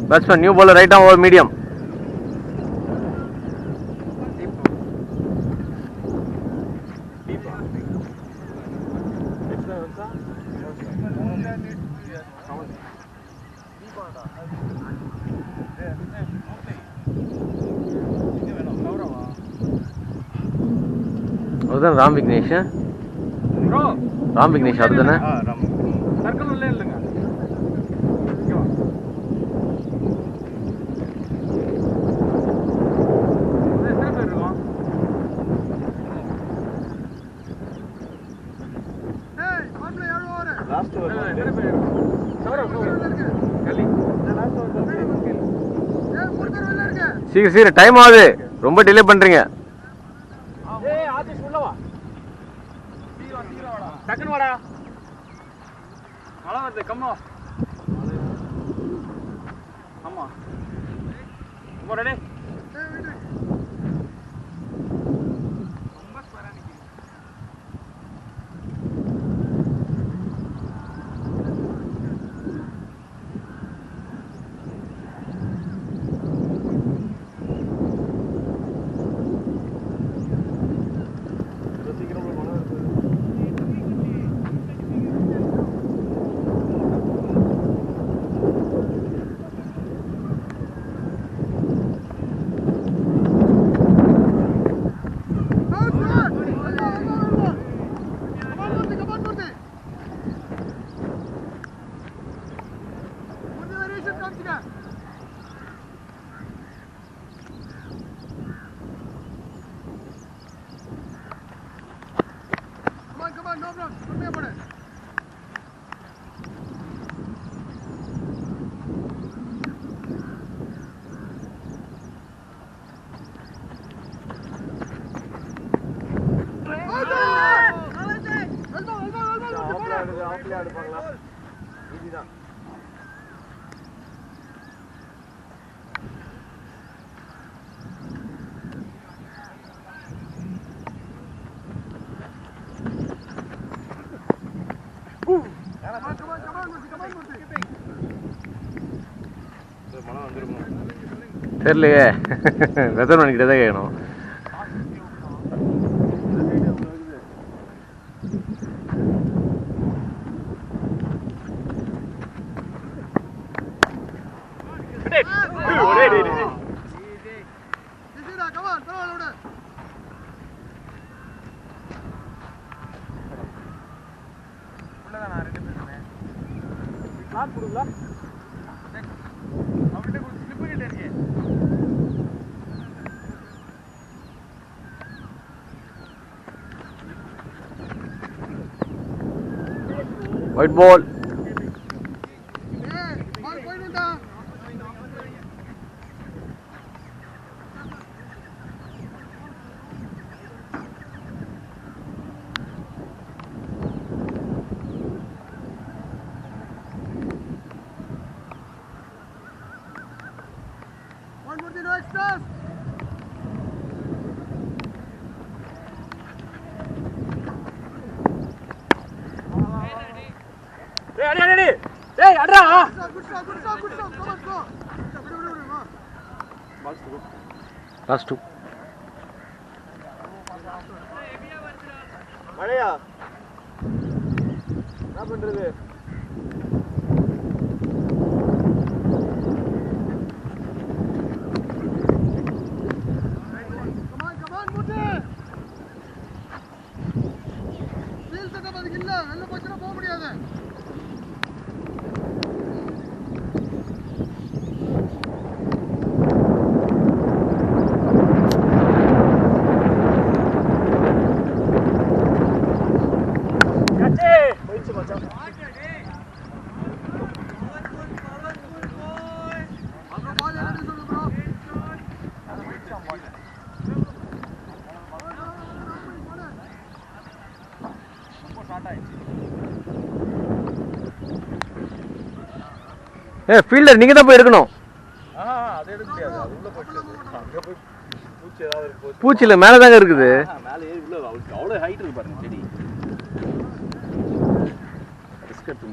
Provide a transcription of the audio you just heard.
Batsman, new bowler, right arm over medium. அதுதான் ராம் விக்னேஷ். ராம் விக்னேஷ் அதுதானே? சீக்கிரம் சீக்கிரம், டைம் ஆகுது, ரொம்ப டிலே பண்றீங்க. தெரியலையே, வெதர் பண்ணிக்கிட்டே தான் கேட்கணும். White ball. Last two. மழையா என்ன பண்றது? ஏ ஃபீல்டர் நீங்க தான் போய் எடுக்கணும். அது எடுக்க முடியாது, அது உள்ள போச்சு. அங்க போய் பூச்சி ஏதாவது இருக்கு. பூச்சி இல்ல, மேல தாங்க இருக்குது. மேல ஏறி உள்ள அவ்வளவு ஹைட் இருக்கு பாருங்க செடி. ரிஸ்க் எடுத்து